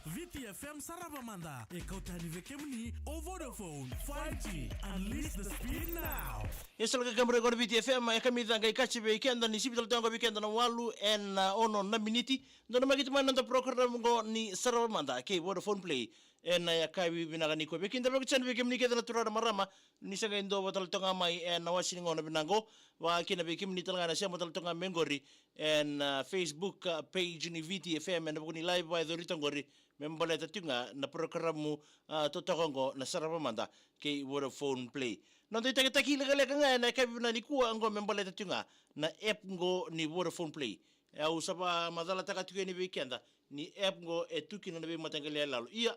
VTFM Sarava Manda e kautani vekemni o Vodafone 5G. Unleash the speed now. Yes, like kamera gonna VTFM e kami danga ikachi weekend ni sibital tanga weekend na walu en ono na miniti ndo magit man ndo program go ni Sarava Manda ke Vodafone Play en ya kai binaga ni ko weekend ba kitchen weekend ni kedana turara marama ni saga ndo batal tanga mai en washing ngona binango wa kina weekend ni talanga na sia batal tanga mengori en Facebook page ni VTFM en ni live by the ritangori membala tatunga na programu totokongo na Sarava Manda ke Vodafone Play. Nanti taki leka nga na kabi na nikuwa ngo membala tatunga na app ngo ni Vodafone Play. Ya usaba madala taka tuke ni weekenda ni app ngo etuki na be matangalia lalo. Iya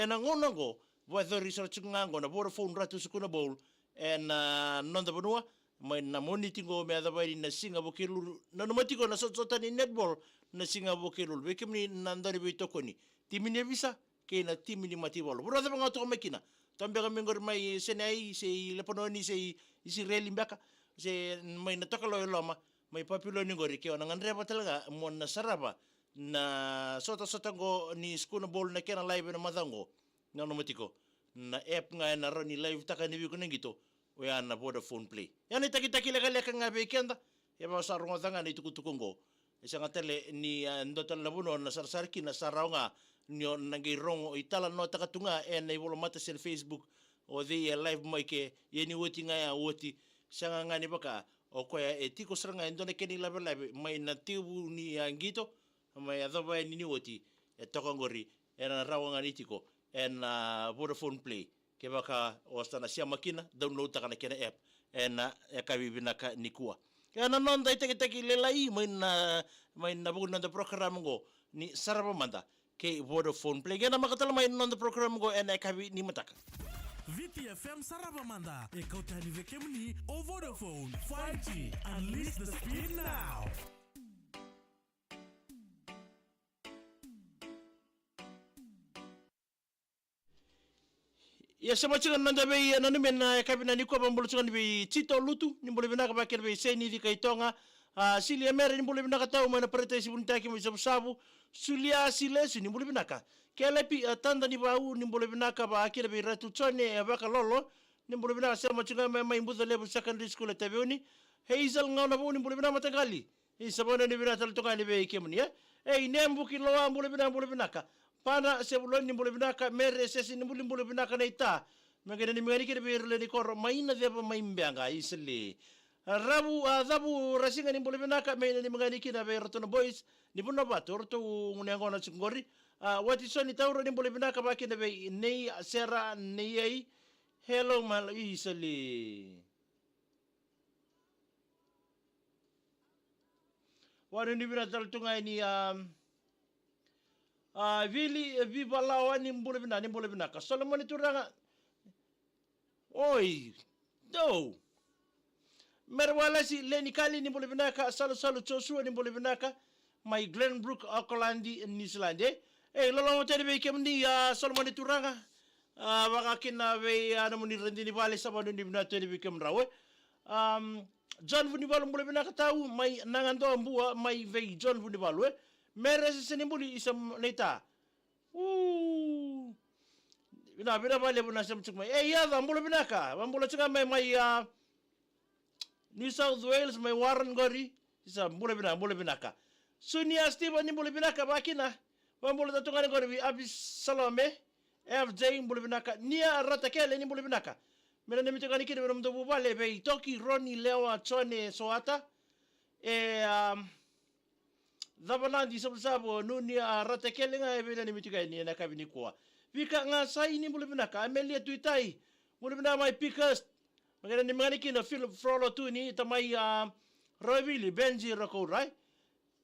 na ngono ngo vo research ngo na Vodafone Ratu Sukuna Bowl en nonda bonua mai na monitingo me adabai na Singapore kelulu na nomatiko na sotasota ni netball na Singapore kelulu bekimni nandari bitokoni timini visa ke na timini matibolo brother banga to makina tambe ga mengor mai senai se lepononi se isi reli mbaka se mai na tokalo loma mai papilo ni ngori ke ona ngandre batalaga mon na Sarava na sotasota go ni Sukuna Bowl na kena live na madango na nomatiko na app nga na roni live taka ni ko ngito o na Vodafone Play. Yani taki leka nga weekenda ya ba sarungo tanga ni tukutukungo. Isa nga tele ni ndotal labuno na sarsarki na sarawnga nyo nangirong itala no takatunga en ay wolo mata sa Facebook o the live mo ke yeni woti nga ya woti siya nga ni baka o koya tiko sranga endo na keni live may natibu ni angito may adaba ni woti tokongori en rawa nga ni tiko en Vodafone Play ke baka ostana siya makina downloadtaka na kena app en kabibinaka nikua kaya nanon dai taki lelai may na bugun na program go ni Sarava Manda ke Vodafone Play kaya na makatala may non the program go en kabi ni mataka VTFM Sarava Manda e kautani vekemni o Vodafone 5G. Unleash the speed now. Ya sama chikan nanda be nanu men kabina ni ko bambulu chikan be chito lutu ni bole bina ka bakir be seni di kaitonga silia mere ni bole bina ka tau mana pretesi buntaki mo sabu sulia silesu ni bole bina ka kelepi tanda ni bau ni bole bina ka ba akira be ratu chone ba ka lolo ni bole bina sama chikan mai mbuza level secondary school tabioni hazel ngona bo ni bole bina matagali isabona ni bina tal toka ni be kemni e nembu kiloa bole bina ka pana sebulon ni bole binaka mere sesi ni bole binaka na ita magana ni mangani kire berle ni kor maina deba maimbianga isli rabu adabu rasinga ni bole binaka maina ni mangani kina bertono boys ni buno bator to ngunengo na singori wati so ni tauro ni bole binaka baki na be nei sera nei hello mal isli wanu ni bina dal tungai ni vili viva lawa ni mbule bina ka Solomon turanga oi do merwala si leni kali ni mbule bina ka salu chosua ni mbule bina ka my Glenbrook Auckland New Zealand lolo tele be kemni Solomon turanga baka kina be ana muni rendi ni vale sabanu ni bina tele be kemrawe John Vunivalu mbule bina ka tau mai nangando mbua mai ve John Vunivalu mere senimbuli isam neta bina bale buna sam chukma ya bambula binaka bambula chuka mai New South Wales mai Warren Gori isa bula binaka sunia Steve ni bula binaka bakina bambula tatunga Gori abis Salome FJ bula binaka nia ratakele ni bula binaka mena ni mitaka ni kide mdo bale be toki Ronnie Lewa Chone Soata Zabanandi sabu nuni ratakele nga ebele ni mitiga ni na kabini kwa vika nga sai ni bule binaka amelia tuitai bule bina mai pickers magana ni mangani kina Philip Frollo tu ni tamai Rovili Benji Rako right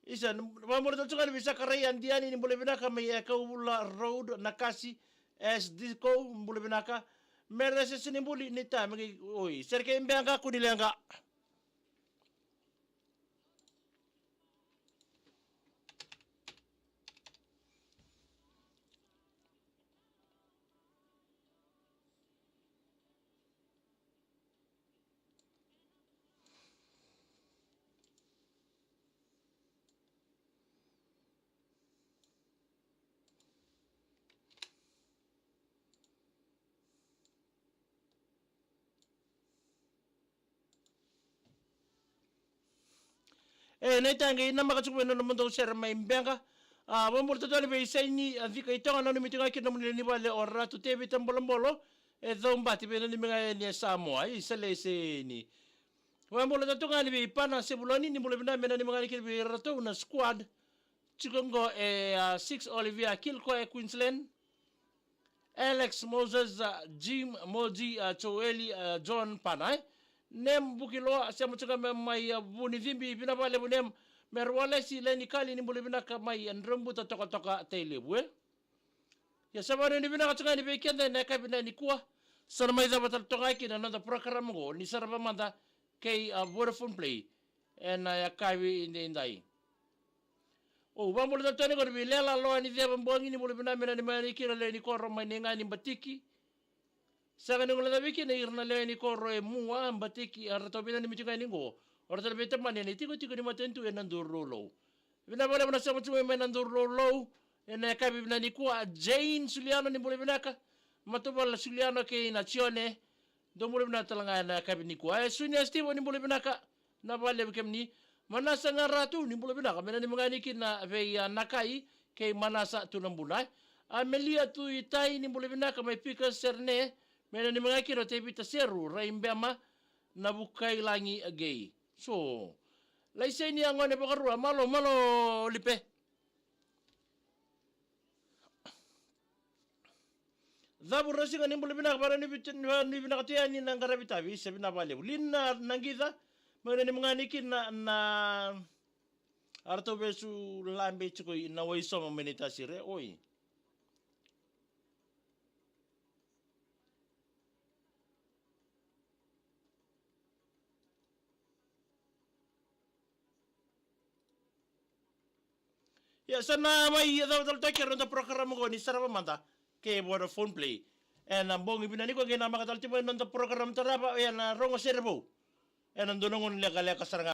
isa mamuro tsuka ni bisa karayan diani ni bule binaka mai kaula road nakasi as disco bule binaka merese sini buli nita magi oi serke mbanga kunilenga naitanga ina makachukua na mundo share mai mbenga wambo totale be saini avika itonga na mitinga kina munile vale ora tu tebe tambolombolo dhombati be ni menga ni Samoa isale se ni wambo totonga ni be pana sebuloni ni mule bina mena ni menga ni be rato na squad chikongo 6 Olivia Kilcoe Queensland, Alex Moses, Jim Moji, Choeli, John Panay, Nem Bukilo, Samuchaka mai buni vimbi binavale bunem merwale si leni kali ni bulibina kamai andrombuta toka telebwe. Ya sabane ni bina kachanga ni bekenda na kabina ni kuwa sana mai zabatal toka ki na nanda program go ni Sarava Mada kay Vodafone Play and ya kawi indai. O bambol da tone ko bi lela lo ni de bambongi ni bulibina mena ni mani kira le ni korro mai ninga ni batiki. Saka ni ngula biki na irna le ni korro e mua batiki artobina ni mitinga ni go. Ora tala beta mani ni tiko ni matentu e nanduro lo. Bina bole bana sa mtu e nanduro lo e na kabi bina ni kuwa Jane Suliano ni bulibina ka matobal Suliano ke nazione do bulibina talanga na kabi ni kuwa e sunya Steve ni bulibina ka na bale bikem ni manasa nga ratu ni bulibina ka mena ni mga nikin na vei nakai ke manasa tu nambunay Amelia tu itai ni bulibina ka may pika serne mena ni mga kiro te pita seru raimbema na bukay langi agay so laisay ni angone bakarua malo lipe Zabu rasi ka ni bulibina ka para ni binakatiya ni nang karabitabi sabi na bale ulin na nangiza mena ni mga nikin na arto besu lambe chiko na waiso menita sire oi ya sana mai dal take ronda program ko ni Sarava Mada ke Vodafone Play and ambong ibinani ko gina makatal tipo ronda program taraba ya na rongo serbo and andunong legal kasaranga